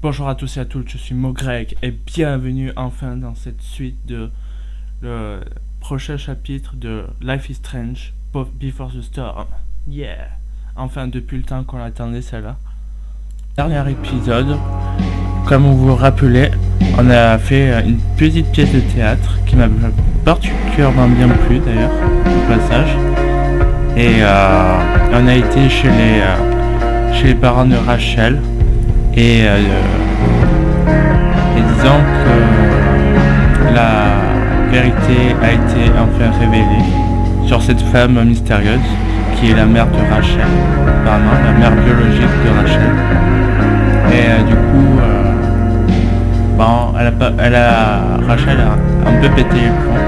Bonjour à tous et à toutes, je suis Mogreg et bienvenue enfin dans cette suite de le prochain chapitre de Life is Strange Before the Storm. Yeah! Enfin, depuis le temps qu'on l'attendait celle-là. Dernier épisode, comme vous vous rappelez, on a fait une petite pièce de théâtre qui m'a particulièrement bien plu d'ailleurs, au passage. Et on a été chez les parents de Rachel. Et disons que la vérité a été enfin révélée sur cette femme mystérieuse qui est la mère de Rachel, apparemment la mère biologique de Rachel. Et du coup, Rachel a un peu pété les plombs.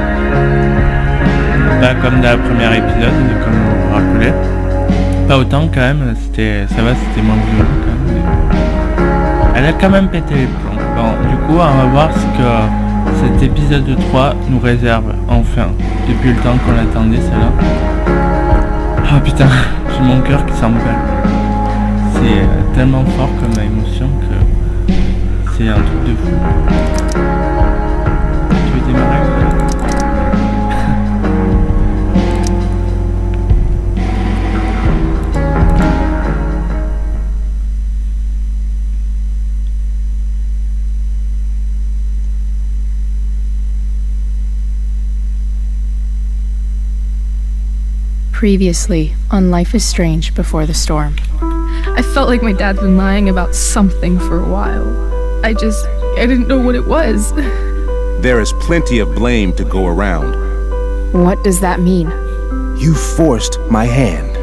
Pas comme dans le premier épisode, comme vous vous rappelez. Pas autant quand même, c'était moins violent quand même. Elle a quand même pété les plombs. Bon, du coup, on va voir ce que cet épisode 3 nous réserve, enfin, depuis le temps qu'on l'attendait, celle-là. Ah putain, j'ai mon cœur qui s'emballe. C'est tellement fort comme émotion que c'est un truc de fou. Tu veux démarrer ? Previously on Life is Strange Before the Storm. I felt like my dad's been lying about something for a while. I didn't know what it was. There is plenty of blame to go around. What does that mean? You forced my hand.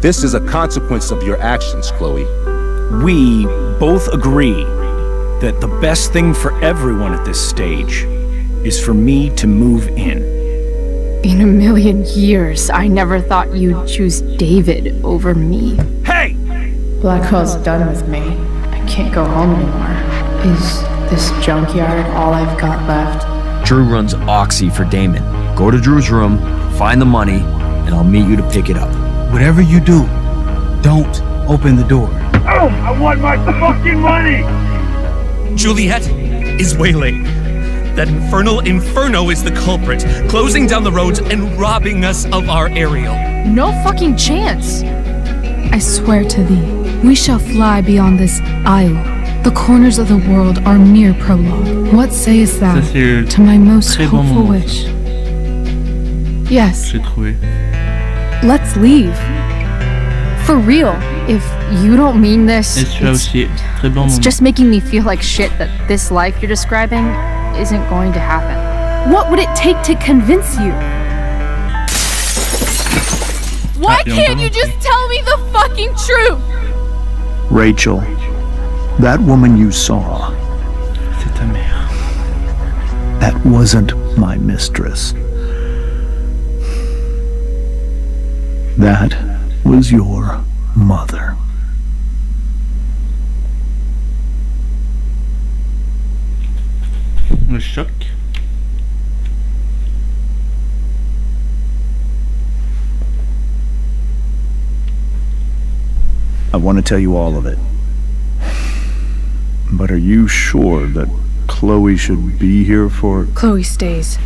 This is a consequence of your actions, Chloe. We both agree that the best thing for everyone at this stage is for me to move in. In a million years, I never thought you'd choose David over me. Hey! Blackwell's done with me. I can't go home anymore. Is this junkyard all I've got left? Drew runs Oxy for Damon. Go to Drew's room, find the money, and I'll meet you to pick it up. Whatever you do, don't open the door. Oh, I want my fucking money! Juliet is waylaid. That infernal Inferno is the culprit, closing down the roads and robbing us of our aerial. No fucking chance. I swear to thee, we shall fly beyond this isle. The corners of the world are mere prologue. What sayest thou to my most hopeful wish? Yes. J'ai trouvé. Let's leave. For real. If you don't mean this, it's just making me feel like shit that this life you're describing isn't going to happen. What would it take to convince you? Why can't you just tell me the fucking truth? Rachel, that woman you saw, C'est ta mère. that wasn't my mistress. That was your mother. Le choc. I want to tell you all of it. But are you sure that Chloe should be here for... Chloe stays.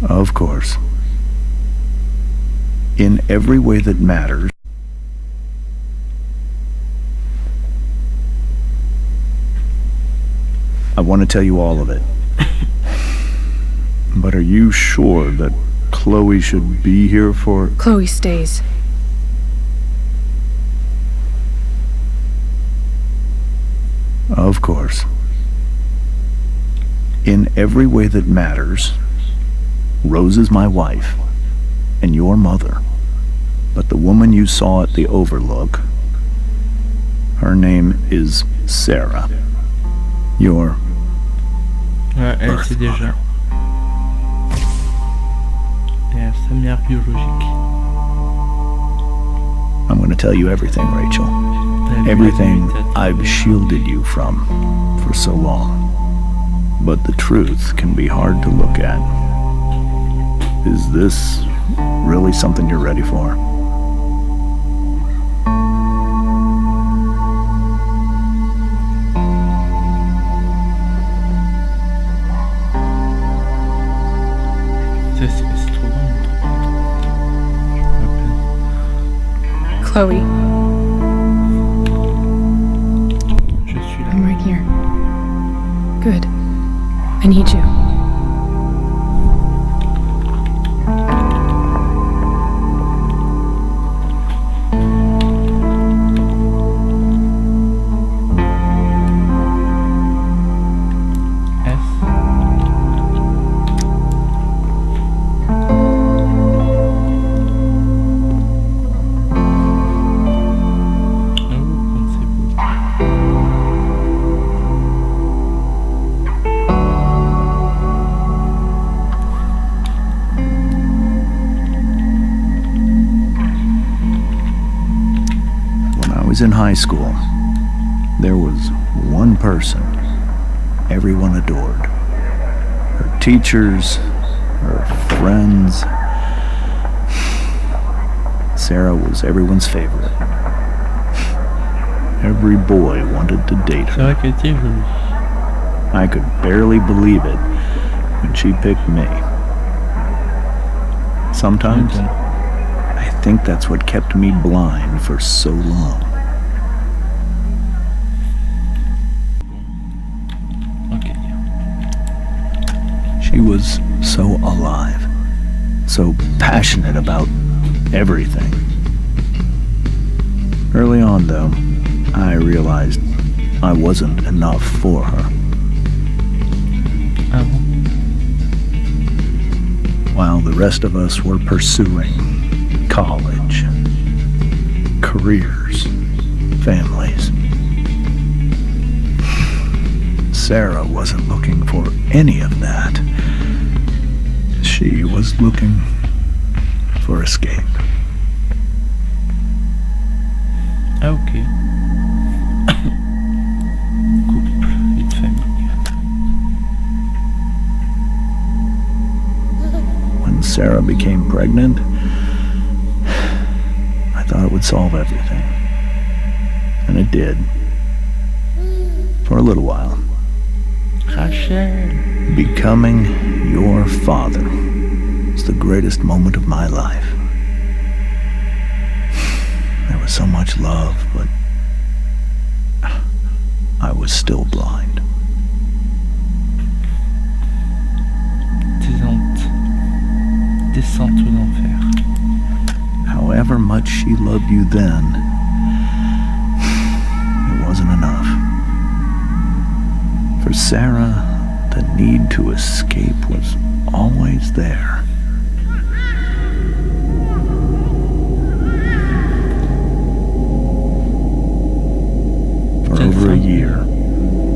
Of course. In every way that matters. I want to tell you all of it. But are you sure that Chloe should be here for... Chloe stays. Of course. In every way that matters, Rose is my wife and your mother. But the woman you saw at the Overlook, her name is Sarah. Your Ouais, elle sait déjà. Et sa mère biologique. I'm going to tell you everything, Rachel. Everything I've shielded you from for so long. But the truth can be hard to look at. Is this really something you're ready for? Chloe. Je suis là. I'm right here. Good. I need you. In high school, there was one person everyone adored. Her teachers, her friends. Sarah was everyone's favorite. Every boy wanted to date her. C'est vrai qu'elle était jolie. I could barely believe it when she picked me. Sometimes, I think that's what kept me blind for so long. She was so alive, so passionate about everything. Early on, though, I realized I wasn't enough for her. Ah bon? While the rest of us were pursuing college, careers, families, Sarah wasn't looking for any of that. She was looking for escape. Ah ok. Couple, vie de famille. When Sarah became pregnant, I thought it would solve everything. And it did. For a little while. Rachel. Becoming your father was the greatest moment of my life. There was so much love, but I was still blind. Descente aux enfers. However much she loved you then, it wasn't enough. For Sarah, the need to escape was always there. For over a year,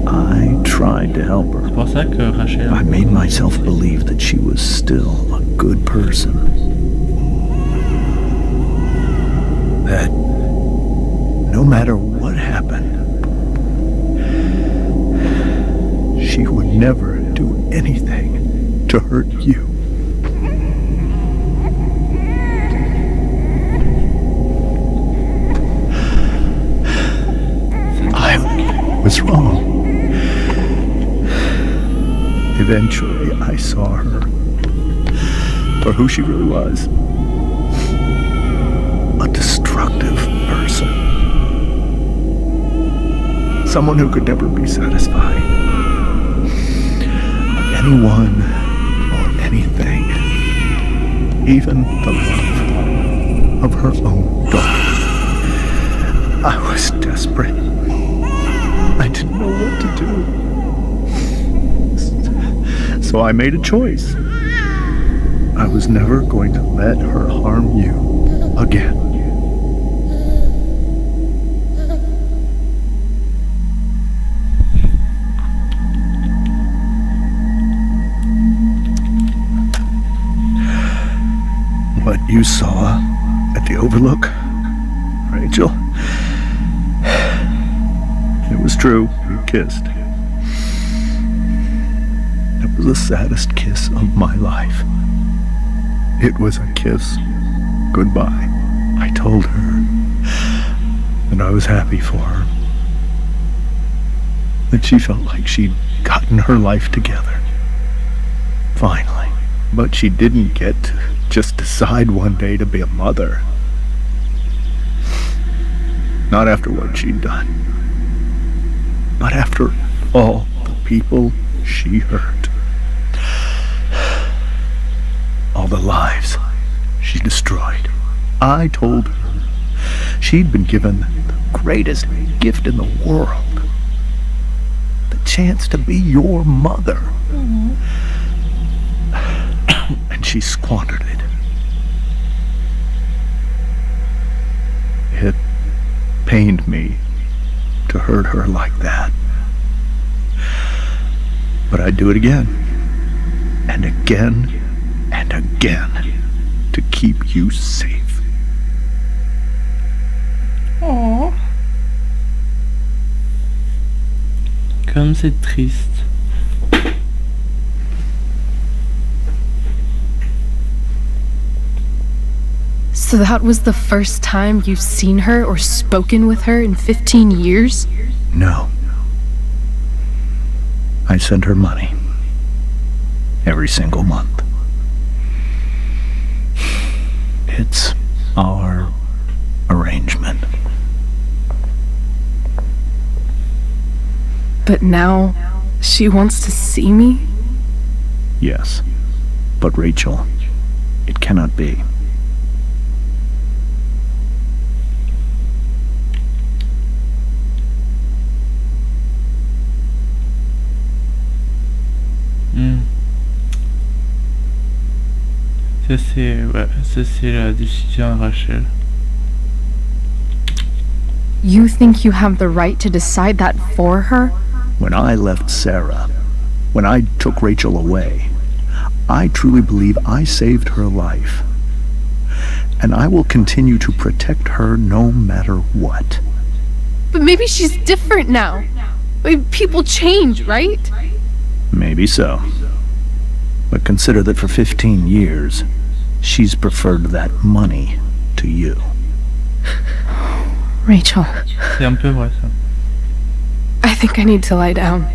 I tried to help her. C'est pour ça que Rachel... I made myself believe that she was still a good person. That no matter what happened, she would never do anything to hurt you. I was wrong. Eventually, I saw her for who she really was. A destructive person. Someone who could never be satisfied. Anyone or anything, even the love of her own daughter. I was desperate. I didn't know what to do. So I made a choice. I was never going to let her harm you again. What you saw at the Overlook, Rachel, it was true. We kissed. It was the saddest kiss of my life. It was a kiss goodbye. I told her that I was happy for her. That she felt like she'd gotten her life together. Finally. But she didn't get to just decide one day to be a mother. Not after what she'd done, but after all the people she hurt. All the lives she destroyed. I told her she'd been given the greatest gift in the world. The chance to be your mother. And she squandered it. It pained me to hurt her like that. But I'd do it again, and again, and again, to keep you safe. Oh. Comme c'est triste. So that was the first time you've seen her or spoken with her in 15 years? No. I sent her money. Every single month. It's our arrangement. But now, she wants to see me? Yes. But Rachel, it cannot be. Ça c'est la décision de Rachel. You think you have the right to decide that for her? When I left Sarah, when I took Rachel away, I truly believe I saved her life. And I will continue to protect her no matter what. But maybe she's different now. People change, right? Maybe so. But consider that for 15 years, she's preferred that money to you. Rachel. C'est un peu vrai ça. I think I need to lie down.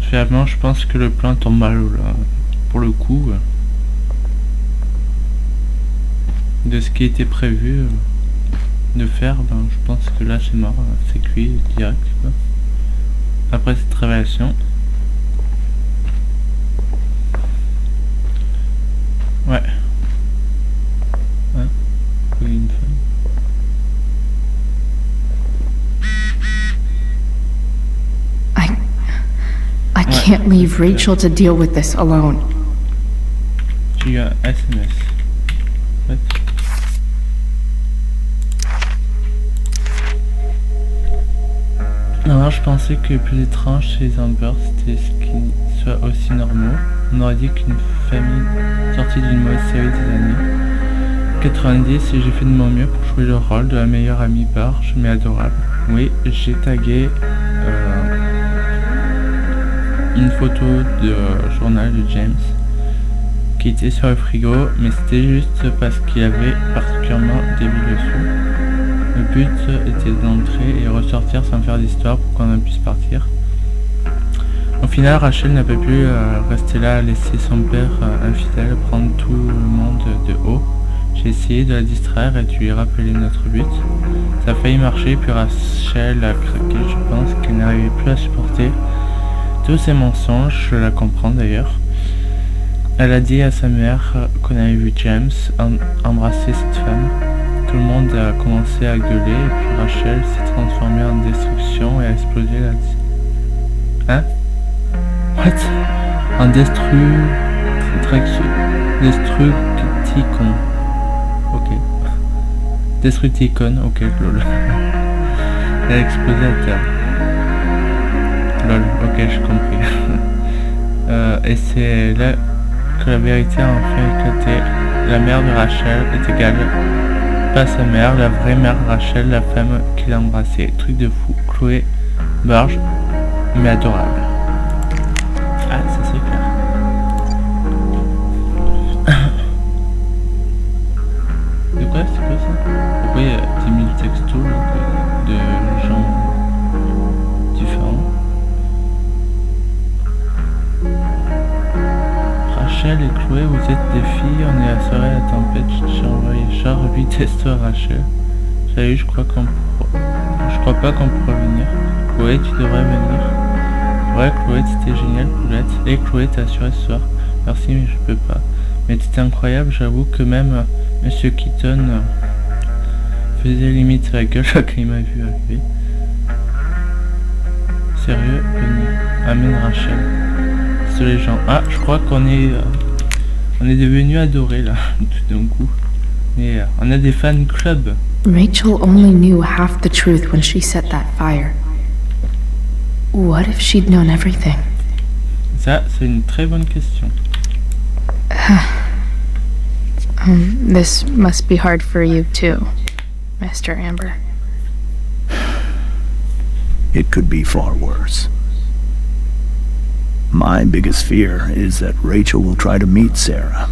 Finalement, je pense que le plan tombe mal là. Pour le coup. De ce qui était prévu de faire, je pense que là c'est mort, c'est cuit direct quoi. Après cette révélation. Ouais. Oui, une femme. I can't leave Rachel to deal with this alone. J'ai eu un SMS. What? Non, je pensais que le plus étrange chez les Amber, c'était ce qu'ils soient aussi normaux. On aurait dit qu'une famille sortie d'une mauvaise série des années 90 et j'ai fait de mon mieux pour jouer le rôle de la meilleure amie barge mais adorable. Oui, j'ai tagué une photo de journal de James qui était sur le frigo, mais c'était juste parce qu'il y avait particulièrement des billes dessus. Le but était d'entrer et ressortir sans faire d'histoire pour qu'on puisse partir. Au final, Rachel n'a pas pu rester là à laisser son père infidèle prendre tout le monde de haut. J'ai essayé de la distraire et de lui rappeler notre but. Ça a failli marcher, puis Rachel a craqué, je pense qu'elle n'arrivait plus à supporter tous ces mensonges, je la comprends d'ailleurs. Elle a dit à sa mère qu'on avait vu James embrasser cette femme. Tout le monde a commencé à gueuler et puis Rachel s'est transformée en destruction et a explosé la... Hein? What? En destructicon. Ok. Destructicon, ok, lol. Elle a explosé à terre. Lol, ok, j'ai compris. Et c'est là que la vérité a enfin éclaté. La mère de Rachel est égale, pas sa mère, la vraie mère de Rachel, la femme qu'il a embrassée. Truc de fou. Chloé, barge, mais adorable. Ah, ça c'est clair. De quoi? C'est quoi ça? Pourquoi il y a 10 000 textos de gens différents? Rachel et Chloé, vous êtes des filles, on est la soirée, la tempête, je t'ai envoyé genre 8 textos à Rachel. Salut, je crois pas qu'on pourra venir. Chloé, tu devrais venir. Ouais, Chloé, c'était génial, Poulette. Et Chloé, t'as assuré ce soir. Merci, mais je peux pas. Mais c'était incroyable, j'avoue que même Monsieur Keaton faisait limite la gueule quand il m'a vu arriver. Sérieux, venez. Amène Rachel. C'est les gens. Ah, je crois qu'on est devenus adorés là, tout d'un coup. Mais on a des fan clubs. Rachel only knew half the truth when she set that fire. What if she'd known everything? Ça, c'est une très bonne question. This must be hard for you too, Mr. Amber. It could be far worse. My biggest fear is that Rachel will try to meet Sarah.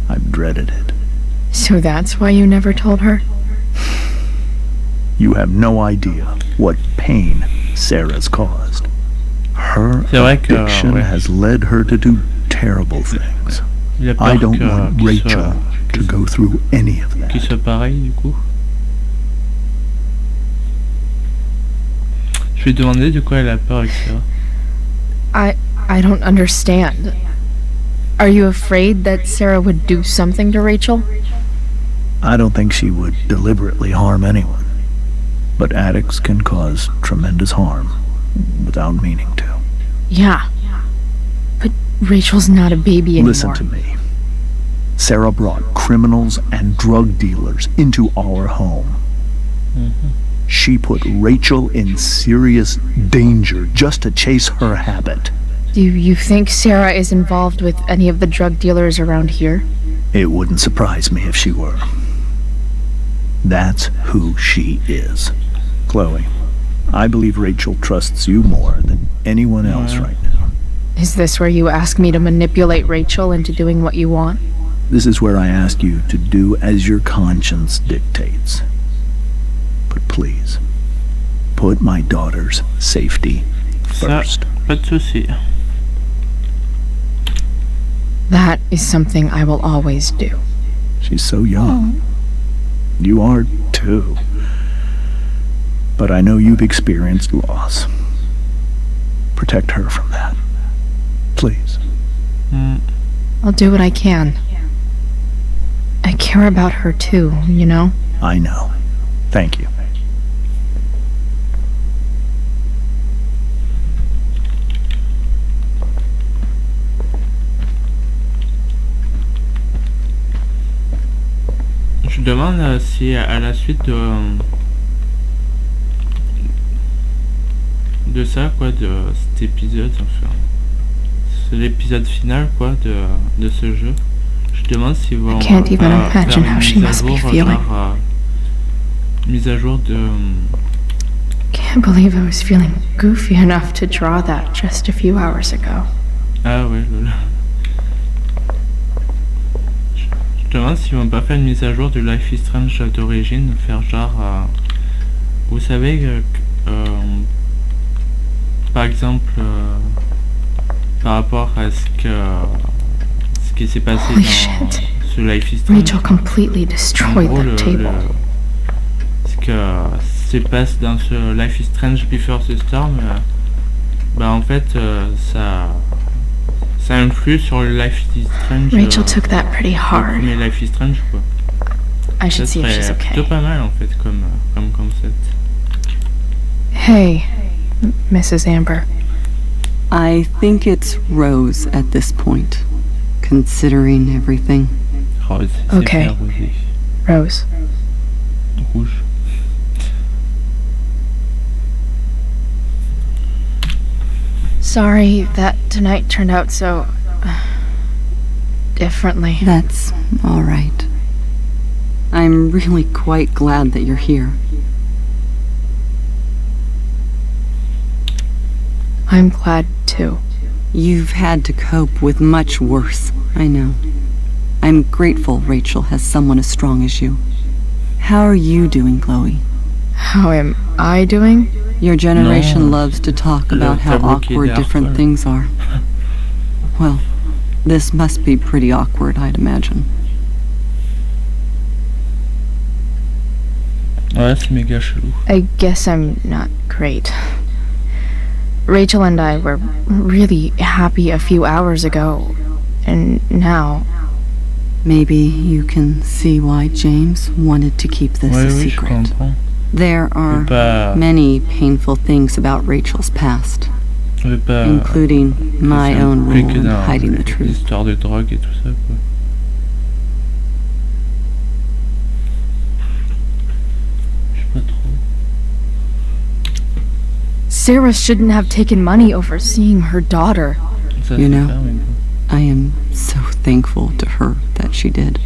I've dreaded it. So that's why you never told her? You have no idea what pain Sarah's caused. Her addiction has led her to do terrible things. I don't want Rachel to go through any of that. Qu'il soit pareil du coup. Je vais demander de quoi elle a peur, etc. I don't understand. Are you afraid that Sarah would do something to Rachel? I don't think she would deliberately harm anyone. But addicts can cause tremendous harm without meaning to. Yeah. But Rachel's not a baby anymore. Listen to me. Sarah brought criminals and drug dealers into our home. She put Rachel in serious danger just to chase her habit. Do you think Sarah is involved with any of the drug dealers around here? It wouldn't surprise me if she were. That's who she is. Chloe, I believe Rachel trusts you more than anyone else right now. Is this where you ask me to manipulate Rachel into doing what you want? This is where I ask you to do as your conscience dictates. But please, put my daughter's safety first. Pas de souci. That is something I will always do. She's so young. You are too. But I know you've experienced loss. Protect her from that. Please. I'll do what I can. I care about her too, you know? I know. Thank you. Je me demande si à la suite de ça, quoi, de cet épisode, enfin, c'est l'épisode final, quoi, de ce jeu. Je demande s'ils vont faire une mise à jour de... Can't believe I was feeling goofy enough to draw that just a few hours ago. Ah ouais, lol. Je demande s'ils vont pas faire une mise à jour de Life is Strange d'origine, faire genre... vous savez, par exemple, par rapport à ce qui s'est passé dans ce Life is Strange. Rachel completely destroyed that table. Ce que se passe dans ce Life is Strange Before the Storm, bah en fait, ça influe sur le Life is Strange. Rachel took that pretty hard. Le premier Life is Strange, quoi. I should see if she's okay. Plutôt pas mal en fait comme concept. Hey, Mrs. Amber. I think it's Rose at this point, considering everything. Rose, okay. Rose. Rouge. Sorry that tonight turned out so... differently. That's all right. I'm really quite glad that you're here. I'm glad too. You've had to cope with much worse, I know. I'm grateful Rachel has someone as strong as you. How are you doing, Chloe? How am I doing? Your generation loves to talk about how awkward different things are. Well, This must be pretty awkward, I'd imagine. Ouais, c'est méga chelou. I guess I'm not great. Rachel and I were really happy a few hours ago, and now... Maybe you can see why James wanted to keep this a secret. There are many painful things about Rachel's past, including my own role in hiding the truth. Histoire de drogue et tout ça, quoi. Je sais pas trop. Sarah shouldn't have taken money over seeing her daughter. You know, I am so thankful to her that she did.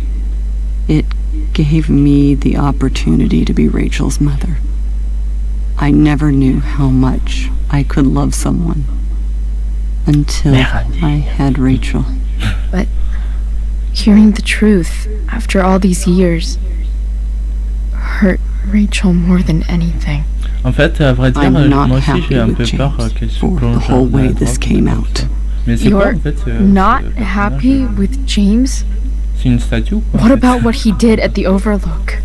It gave me the opportunity to be Rachel's mother. I never knew how much I could love someone until I had Rachel. But hearing the truth after all these years hurt Rachel more than anything. En fait, à vrai dire, moi aussi j'ai un peu peur qu'elle se plonge dans la drogue. Mais c'est quoi en fait not happy with James? C'est une statue quoi. What about what he did at the Overlook?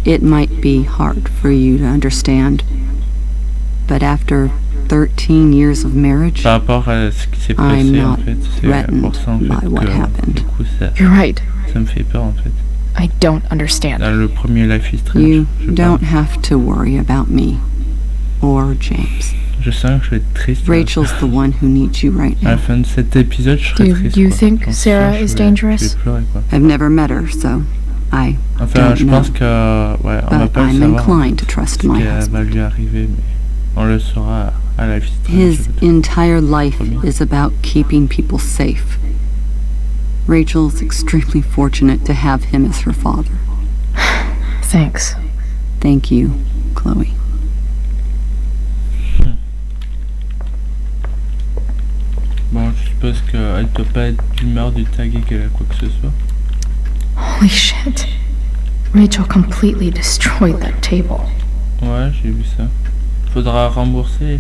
It might be hard for you to understand, but after 13 years of marriage, par rapport à ce qui s'est passé en fait, c'est pour ça en fait que du coup ça, You're right. Ça me fait peur en fait. I don't understand. Dans le premier Life is Strange. You don't have to worry about me or James. Je sens que je vais être triste. Rachel's the one who needs you right now. À la fin de cet épisode, je serai triste. Do you think Sarah is dangerous? Je vais pleurer, quoi. I've never met her, so I enfin, je pense que ouais, on va pas le savoir. Inclined to trust my husband. Va lui arriver, mais on le saura à Life is Strange. His entire life is about keeping people safe. Rachel's extremely fortunate to have him as her father. Thanks. Thank you, Chloe. Bon, je suppose qu'elle doit pas être d'humeur de taguer quoi que ce soit. Holy shit. Rachel completely destroyed that table. Ouais, j'ai vu ça. Faudra rembourser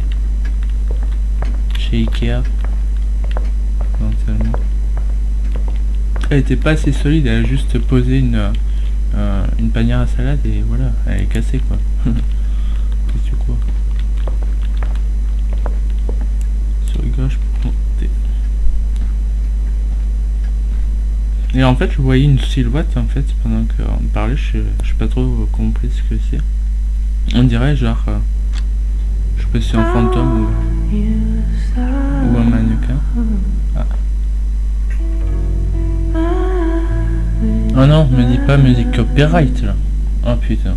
chez Ikea. Éventuellement. Elle était pas assez solide, elle a juste posé une panière à salade et voilà, elle est cassée quoi. Qu'est-ce que tu crois? Sur gauche pour monter. Et en fait je voyais une silhouette en fait pendant qu'on parlait, je sais pas trop compris ce que c'est. On dirait genre je sais pas si c'est un fantôme ou un mannequin. Ah. Oh non, me dis pas musique copyright là. Oh putain.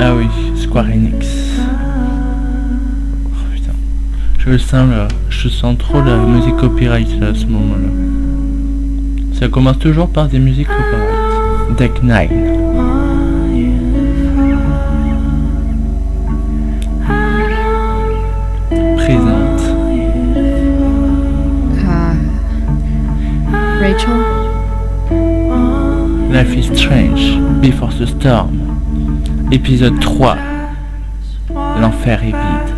Ah oui, Square Enix. Oh putain. Je le sens là, je sens trop la musique copyright là à ce moment là. Ça commence toujours par des musiques copyright. Deck 9. Présente. Rachel? Life is Strange, Before the Storm. Épisode 3. L'enfer est vide.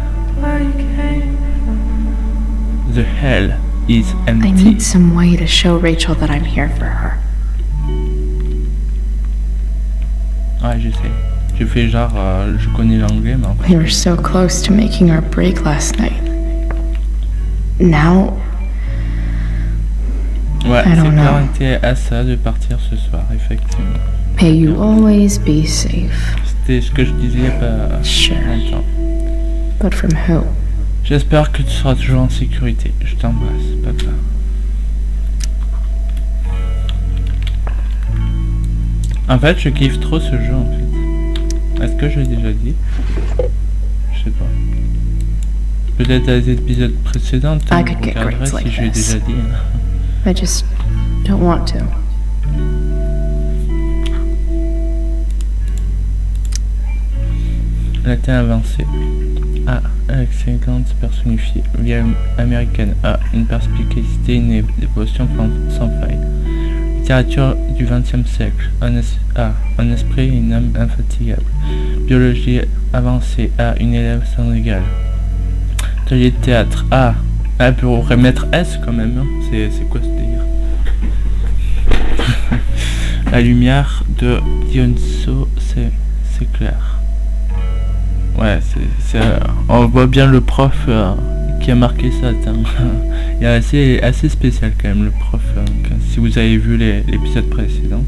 The hell is empty. I need some way to show Rachel that I'm here for her. Ouais, je sais. Je fais genre, je connais l'anglais, mais en fait... We were so close to making our break last night. Now... Ouais, c'est clair, on était à ça de partir ce soir, effectivement. May you always be safe. C'était ce que je disais il y a pas longtemps. But from who? J'espère que tu seras toujours en sécurité. Je t'embrasse, papa. En fait, je kiffe trop ce jeu, en fait. Est-ce que je l'ai déjà dit? Je sais pas. Peut-être à l'épisode précédent, tu regarderas si je l'ai déjà dit. I just don't want to. Latin avancé. A. Excellence personnifiée. Via américaine. A. Une perspicacité, une dévotion sans faille. Littérature du XXe siècle. A. Un esprit et une âme infatigable. Biologie avancée. A. Une élève sans égal. Atelier de théâtre. A. Ah, pourrait mettre S quand même, hein. C'est quoi ce délire? La lumière de Dionso, c'est clair. Ouais, on voit bien le prof qui a marqué ça. Il est assez spécial quand même le prof. Si vous avez vu l'épisode précédent.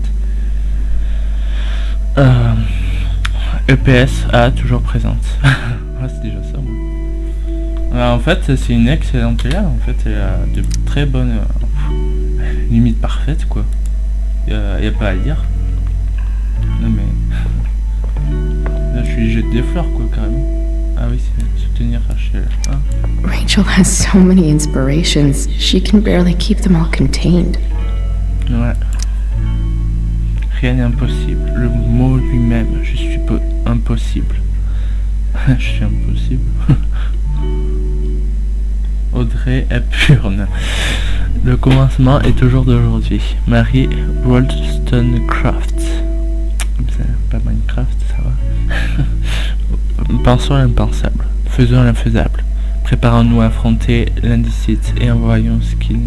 EPS A toujours présente. Ah, c'est déjà ça, moi. Alors, en fait, c'est une excellente élève. En fait, elle a de très bonnes, limite parfaites, quoi. Y a pas à dire. Non mais là, je lui jette des fleurs, quoi, carrément. Ah oui, c'est soutenir Rachel. Hein? Rachel has so many inspirations, she can barely keep them all contained. Ouais. Rien n'est impossible. Le mot lui-même, je suis impossible. Je suis impossible. Audrey Hepburn. Le commencement est toujours d'aujourd'hui. Mary Wollstonecraft. Pas Minecraft, ça va. Pensons à l'impensable. Faisons l'infaisable. Préparons-nous à affronter l'indicite et envoyons ce qu'il...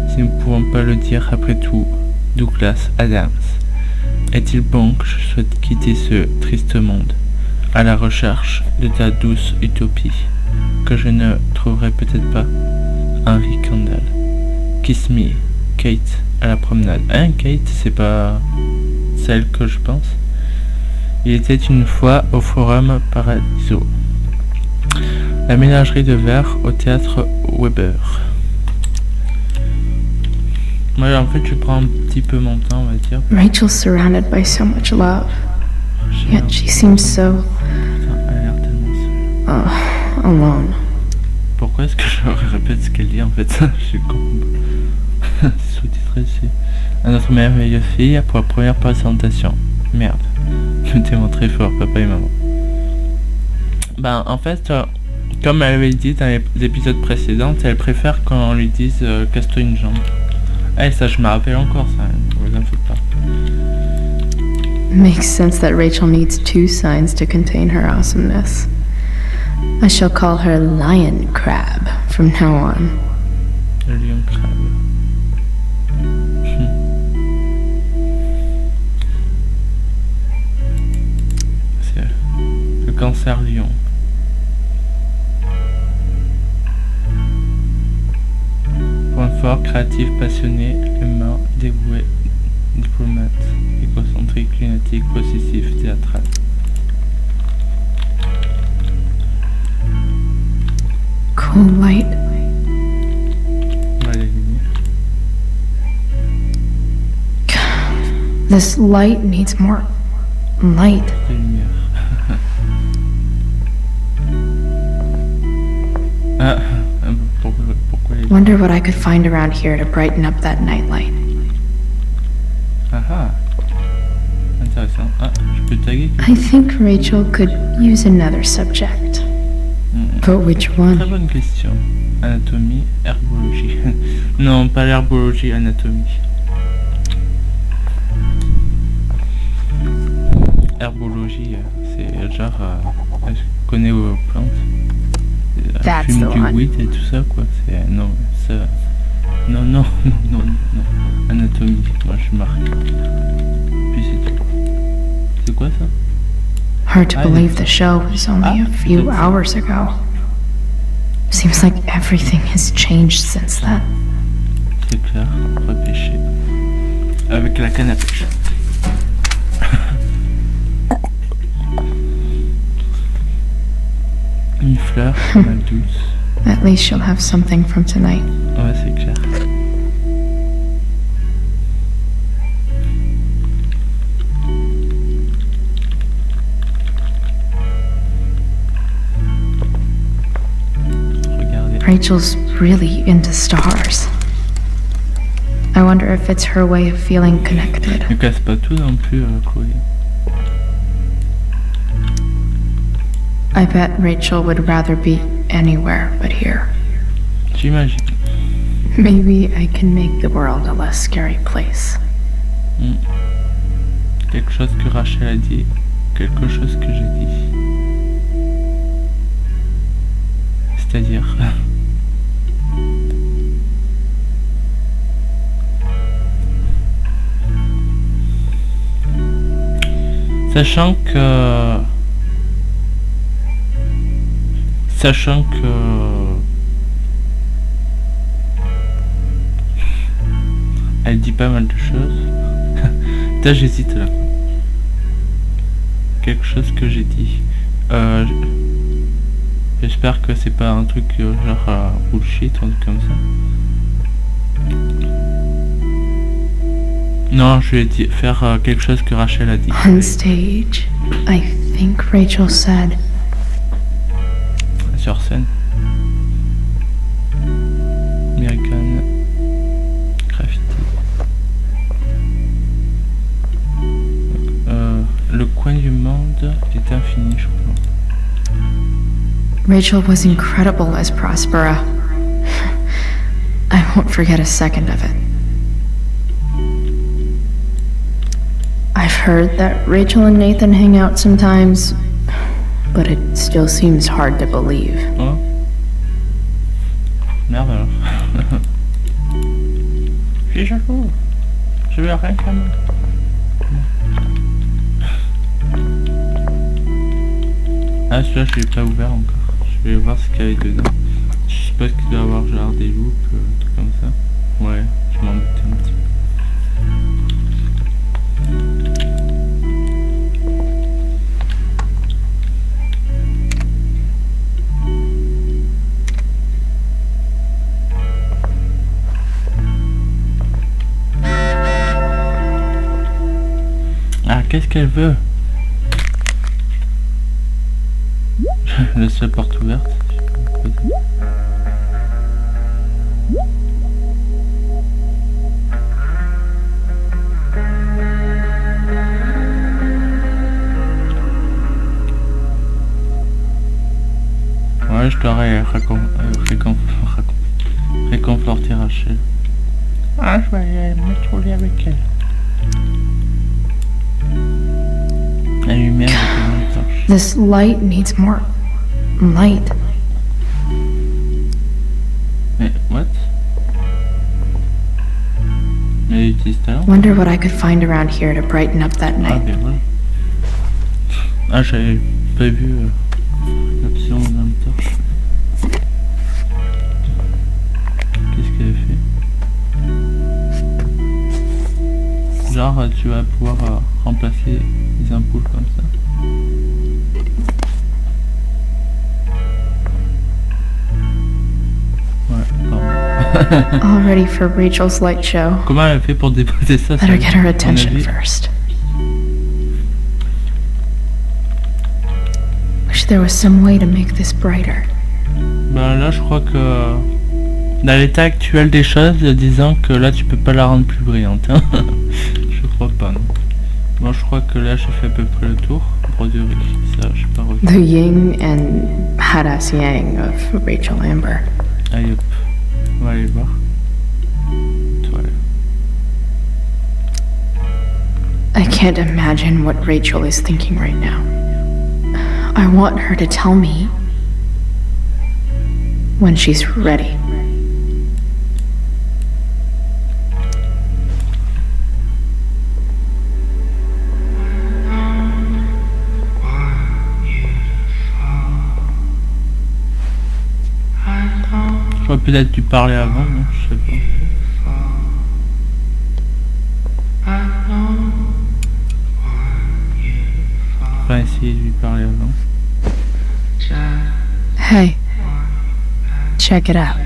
Si nous ne pouvons pas le dire après tout, Douglas Adams. Est-il bon que je souhaite quitter ce triste monde, à la recherche de ta douce utopie, que je ne trouverai peut-être pas? Henry Kendall. Kiss me, Kate, à la promenade. Hein, Kate, c'est pas celle que je pense. Il était une fois au Forum Paradiso. La ménagerie de verre au théâtre Weber. Moi, en fait, je prends un petit peu mon temps, on va dire. Rachel's surrounded by so much love, yet she seems so... Putain, elle a l'air tellement seule. Alone. Pourquoi est-ce que je répète ce qu'elle dit en fait? Je suis con. C'est sous-titré ici. À notre merveilleuse fille pour la première présentation. Merde. Je t'ai montré fort, papa et maman. Ben en fait, comme elle avait dit dans les épisodes précédents, elle préfère quand on lui dise casse-toi une jambe. Eh, ça je me rappelle encore ça, ne vous en faites pas. Makes sense that Rachel needs two signs to contain her awesomeness. I shall call her Lion Crab from now on. Le lion crabe. C'est le cancer lion. Point fort, créatif, passionné, humain, dévoué, diplomate, égocentrique, lunatique, possessif, théâtral. Cool light. Ouais, les lumières. This light needs more light. Les lumières. Ah, pourquoi les... Wonder what I could find around here to brighten up that nightlight. Ah, intéressant. Ah, je peux taguer? I think Rachel could use another subject. But which one? Très bonne question. Anatomie, herbologie. Non, pas l'herbologie, anatomie. Herbologie, c'est genre... je connais vos plantes. That's Fume the du one. weed et tout ça, quoi. C'est... Non, ça... Non. Anatomie, moi je suis marqué. Puis c'est tout. C'est quoi ça? Hard to believe the show was only a few hours ago. Seems like everything has changed since then. C'est clair, repêché. Avec la canne à pêche. Une fleur, mal douce. At least she'll have something from tonight. Ouais, c'est clair. Rachel's really into stars. I wonder if it's her way of feeling connected. Ne casse pas tout non plus, Chloé. I bet Rachel would rather be anywhere but here. J'imagine. Maybe I can make the world a less scary place. Quelque chose que Rachel a dit, quelque chose que j'ai dit. C'est-à-dire... Sachant que elle dit pas mal de choses. Putain, j'hésite là. Quelque chose que j'ai dit. J'espère que c'est pas un truc genre bullshit ou un truc comme ça. Non, je vais faire quelque chose que Rachel a dit. On stage, I think Rachel said. Sur scène. American Graffiti. Le coin du monde est infini, je crois. Rachel was incredible as Prospera. I won't forget a second of it. I've heard that Rachel and Nathan hang out sometimes, but it still seems hard to believe. Oh. Merde alors. Je suis jaloux. Je veux rien quand même. Ah, celui-là je l'ai pas ouvert encore. Je vais voir ce qu'il y avait dedans. Je suppose qu'il doit y avoir genre des loupes, trucs comme ça. Ouais, je m'en doutais un petit peu. Ah, qu'est-ce qu'elle veut? Laisse la porte ouverte. Ouais, je t'aurais réconforté Rachel. Ah, je vais aller me mettre au lit avec elle. La lumière est une torche. This light needs more light. Mais, what? Mais utilise ta lampe? Wonder what I could find around here to brighten up that Ah, night. bien voilà. Ah, j'avais pas vu l'option lampe torche. Qu'est-ce qu'elle a fait? Genre, tu vas pouvoir remplacer les ampoules comme ça. Ouais, pardon. All ready for Rachel's light show. Comment elle a fait pour déposer ça? Better get her attention first. Wish there was some way to make this brighter. Ben là, je crois que dans l'état actuel des choses, disons que là, tu peux pas la rendre plus brillante. Hein. Je crois pas, non. Bon, je crois que là, j'ai fait à peu près le tour. Produire ça, je sais pas. The yin and badass yang of Rachel Amber. Allez hop, on va aller voir. Toile. I can't imagine what Rachel is thinking right now. I want her to tell me when she's ready. J'aurais peut-être dû parler avant, non? Je sais pas. Enfin, essayer de lui parler avant. Hey, check it out.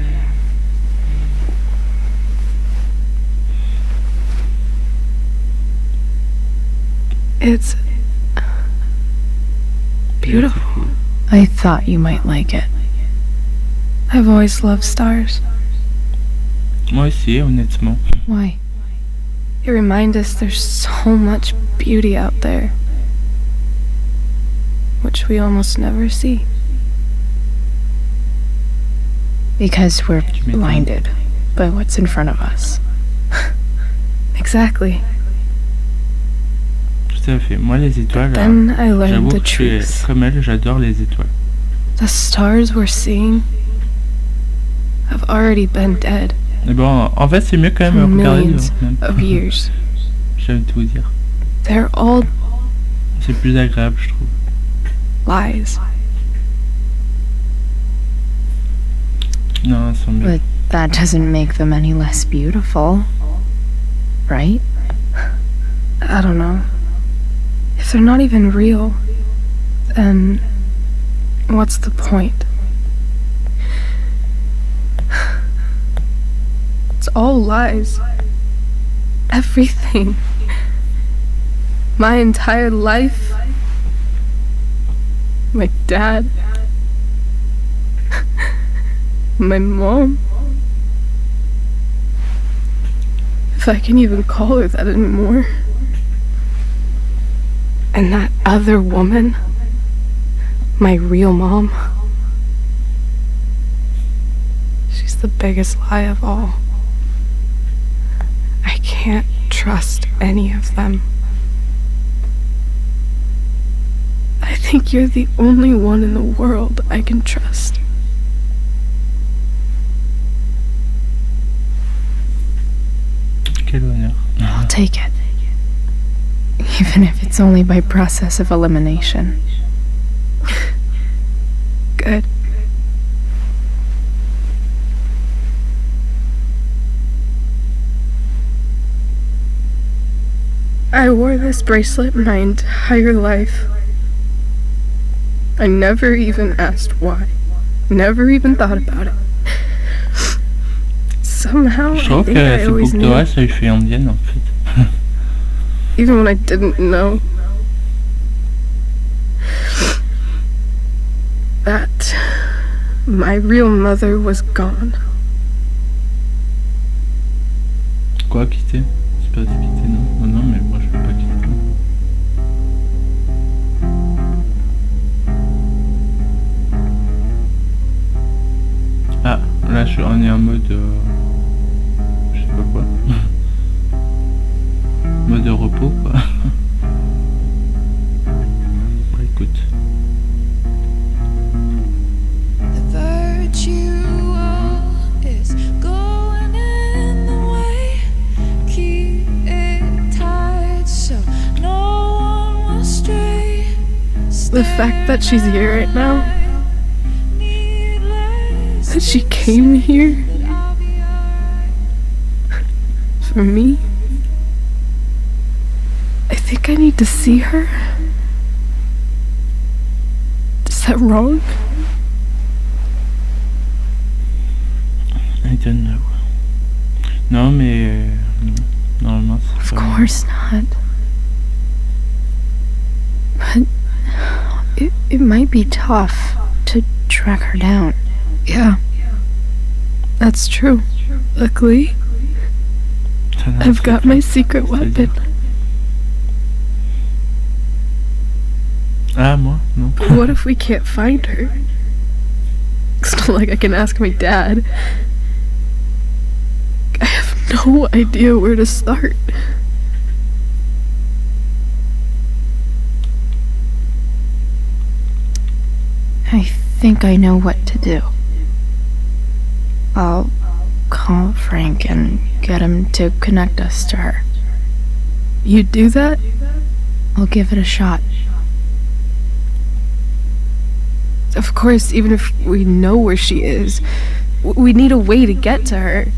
It's beautiful. I thought you might like it. I've always loved stars. Moi aussi, honnêtement. Why? They remind us there's so much beauty out there, which we almost never see. Because we're blinded by what's in front of us. Exactly. Tout à fait. Moi, les étoiles, Then I learned j'avoue the que je suis truth. comme elle, j'adore les étoiles. The stars we're seeing have already been dead Mais bon, en fait, c'est mieux quand for même regarder millions même. of years. J'aime tout dire. They're all C'est plus agréable, je trouve. Lies. Non, elles sont mieux. But that doesn't make them any less beautiful, right? I don't know. If they're not even real, then what's the point? It's all lies. Everything. My entire life. My dad. My mom. If I can even call her that anymore. And that other woman, my real mom, she's the biggest lie of all. I can't trust any of them. I think you're the only one in the world I can trust. Quel honneur. I'll take it. Even if it's only by process of elimination. Good. I wore this bracelet my entire life. I never even asked why. Never even thought about it. Somehow, Je trouve que cette boucle d'oreille, ça lui fait indienne en fait. Even when I didn't know. That my real mother was gone. Quoi, quitter? C'est pas quitter, non? Non, mais moi je peux pas quitter. Ah, là on est en mode... je sais pas quoi. Mode repos, quoi. Bon, écoute. The fact that she's here right now, that she came here for me, I think I need to see her. Is that wrong? I don't know. Non, mais... normalement c'est pas... Of course not. But... It might be tough to track her down. Yeah. That's true. Luckily, I've got my secret weapon. Ah, moi? Non. But what if we can't find her? It's not like I can ask my dad. I have no idea where to start. I think I know what to do. I'll call Frank and get him to connect us to her. You'd do that? I'll give it a shot. Of course, even if we know where she is, we need a way to get to her.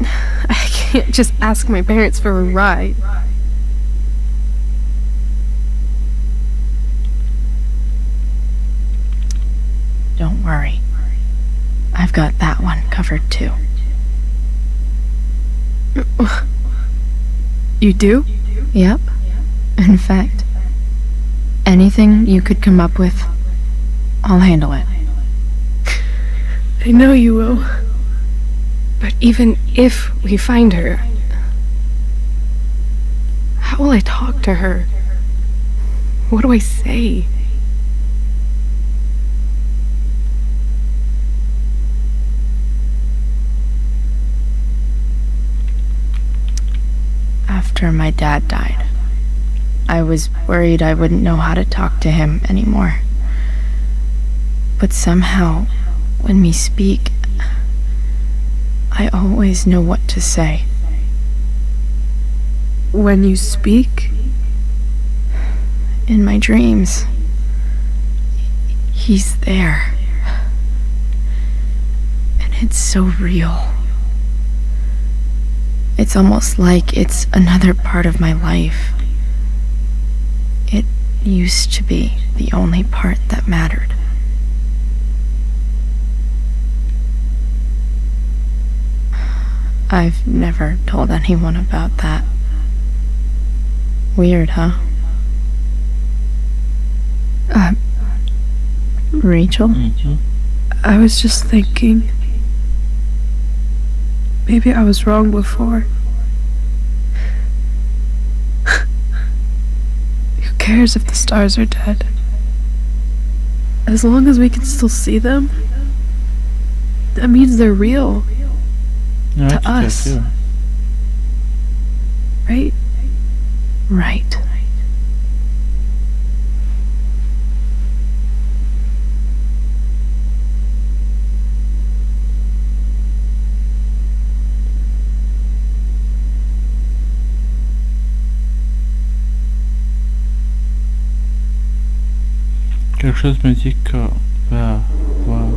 I can't just ask my parents for a ride. Don't worry. I've got that one covered too. You do? Yep. In fact, anything you could come up with, I'll handle it. I know you will. But even if we find her, how will I talk to her? What do I say? After my dad died, I was worried I wouldn't know how to talk to him anymore. But somehow, when we speak, I always know what to say. When you speak? in my dreams. He's there. And it's so real. It's almost like it's another part of my life. It used to be the only part that mattered. I've never told anyone about that. Weird, huh? Rachel? Mm-hmm. I was just thinking. Maybe I was wrong before. Who cares if the stars are dead? As long as we can still see them, that means they're real. Ouais, to tout à us. fait, ouais. Right? Right. Quelque chose me dit qu'on va voir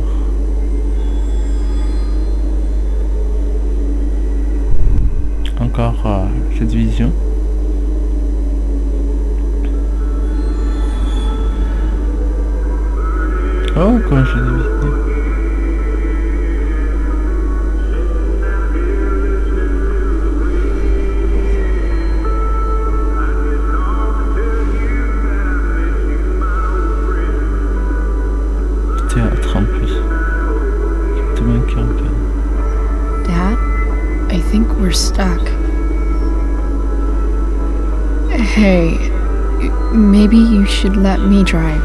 encore cette vision. Oh, comment je l'ai visité. Théâtre en plus. Tout bien qui regarde. Dad, I think we're stuck. Hey, maybe you should let me drive.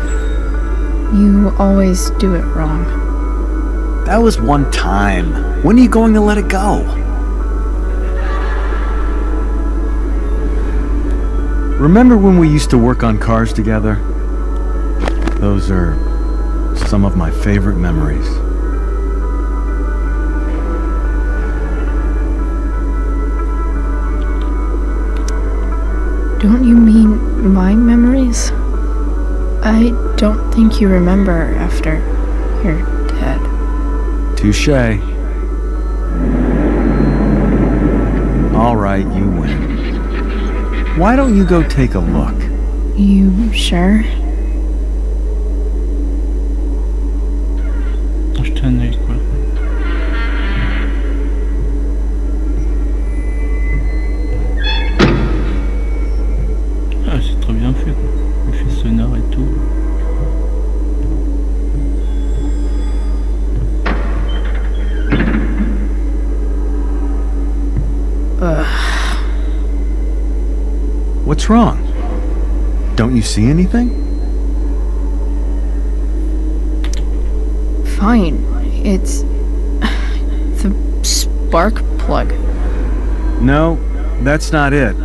You always do it wrong. That was one time. When are you going to let it go? Remember when we used to work on cars together? Those are some of my favorite memories. Don't you mean my memories? I don't think you remember after you're dead. Touché. All right, you win. Why don't you go take a look? You sure? Jeter un œil, quoi. Ah, c'est trop bien fait, quoi. Effet sonore et tout. What's wrong? Don't you see anything? Fine. It's the spark plug. No, that's not it.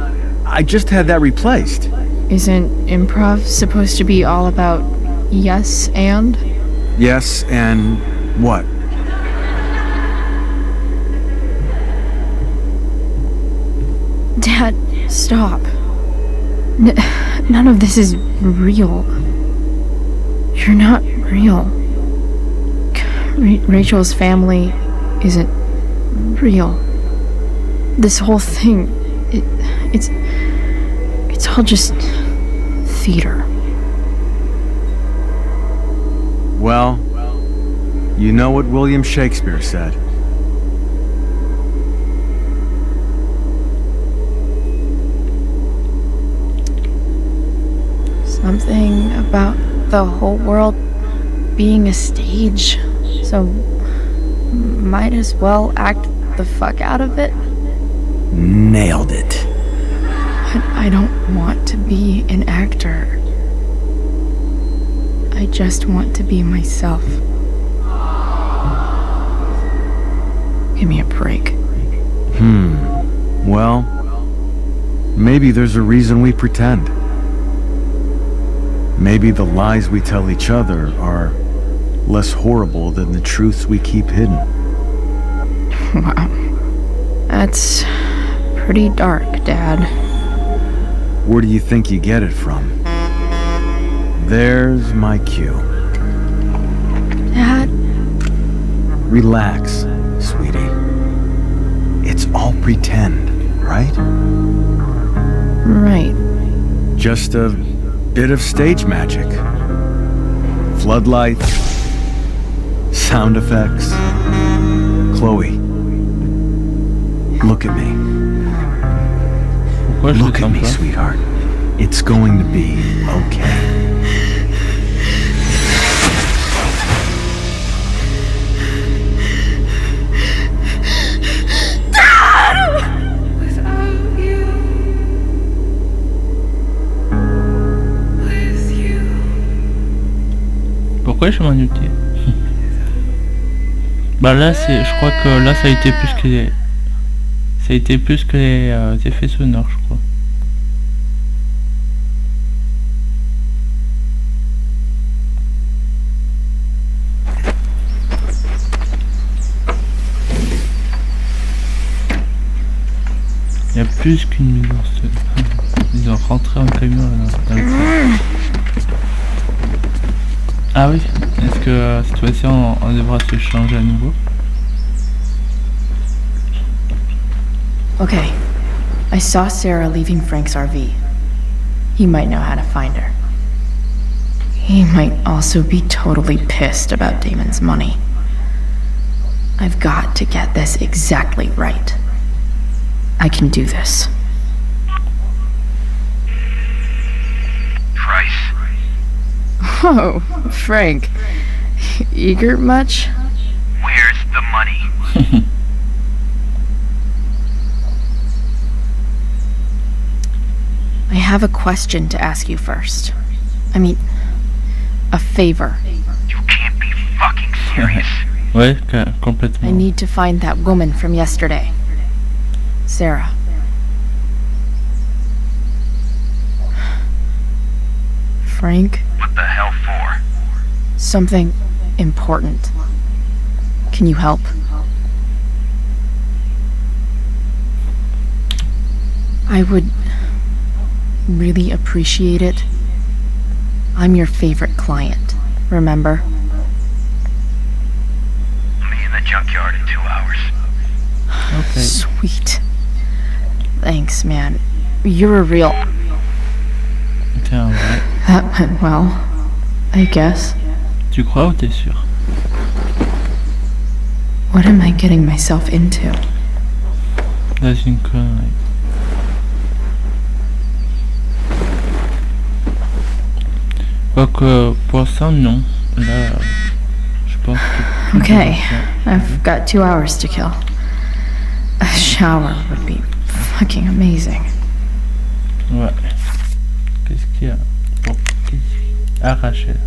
I just had that replaced. Isn't improv supposed to be all about yes and? Yes, and what? Dad, stop. None of this is real. You're not real. Rachel's family isn't real. This whole thing, it's all just theater. Well, you know what William Shakespeare said. Something about the whole world being a stage, so might as well act the fuck out of it. Nailed it. But I don't want to be an actor. I just want to be myself. Give me a break. Well, maybe there's a reason we pretend. Maybe the lies we tell each other are less horrible than the truths we keep hidden. Wow. That's pretty dark, Dad. Where do you think you get it from? There's my cue. Dad? Relax, sweetie. It's all pretend, right? Right. Just a bit of stage magic. Floodlights, sound effects. Chloe, look at me. Look at me, sweetheart. It's going to be okay. Pourquoi je m'en doutais? Bah là c'est, je crois que là ça a été plus que les effets sonores, je crois. Il y a plus qu'une mise en scène. Ils ont rentré en camion dans le train. Ah oui, est-ce que cette fois-ci on devra se changer à nouveau? Okay, I saw Sarah leaving Frank's RV. He might know how to find her. He might also be totally pissed about Damon's money. I've got to get this exactly right. I can do this. Price. Oh, Frank. Eager much? Where's the money? I have a question to ask you first. I mean, a favor. You can't be fucking serious. Ouais, complètement. I need to find that woman from yesterday. Sarah. Frank? What the hell for? Something important. Can you help? I would really appreciate it. I'm your favorite client, remember? I'll be in the junkyard in 2 hours. Okay. Sweet. Thanks, man. You're a real... Tiens, ouais. That went well, I guess. Tu crois ou t'es sûr? What am I getting myself into? Là, c'est une connerie. Quoique, pour l'instant, non. Là, je pense que... Okay, I've got 2 hours to kill. A shower would be fucking amazing. Ouais. Qu'est-ce qu'il y a? Bon, qu'est-ce... Ah, Rachel.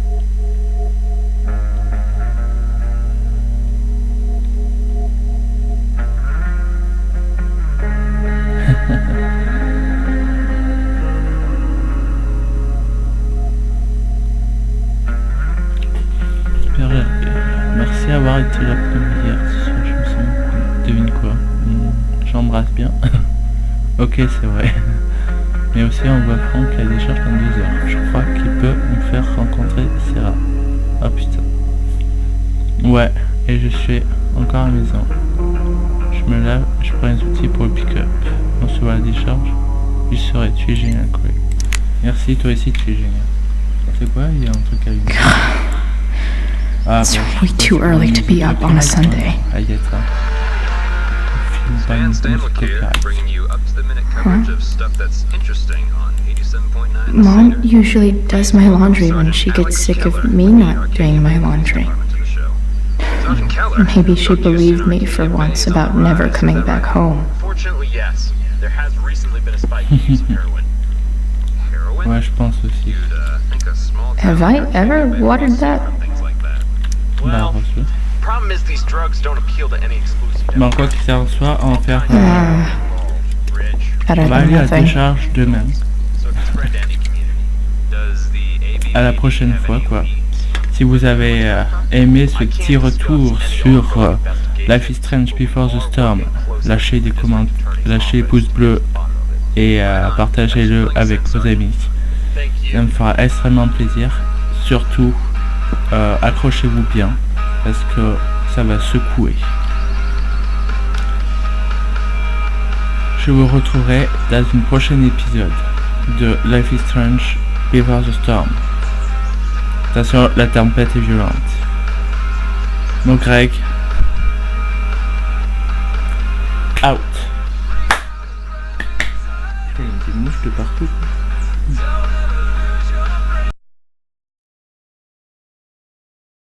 Merci d'avoir été là pour nous hier. Je me sens... Devine quoi? J'embrasse bien. Ok, c'est vrai. Mais aussi on voit Franck qui a des charges dans 2 heures. Je crois qu'il peut nous faire rencontrer Sarah. Oh putain. Ouais, et je suis encore à la maison. Je me lave, je prends les outils pour le pick-up. On se voit à la décharge. Je serai, tu es génial, Chloé. Merci, toi aussi tu es génial. C'est quoi? Il y a un truc à lui. It's way too early to be up on a Sunday. Mom usually does my laundry when she gets sick of me not doing my laundry. Maybe she believed me for once about never coming back home. Fortunately, yes. There has recently been a spike in use of heroin. Ouais, je pense aussi. Have I ever watered that? Bah, reçu. Problem is these drugs don't appeal to any exclusive. Bah, quoi qu'il en soit, on va faire... Better on va than aller à la nothing. décharge demain. À la prochaine fois, quoi. Si vous avez aimé ce petit retour sur Life is Strange Before the Storm, lâchez des pouces bleus et partagez-le avec vos amis. Ça me fera extrêmement plaisir. Surtout, accrochez-vous bien, parce que ça va secouer. Je vous retrouverai dans un prochain épisode de Life is Strange Before the Storm. Attention, la tempête est violente. Mogreg. Out. Il y a des mouches de partout.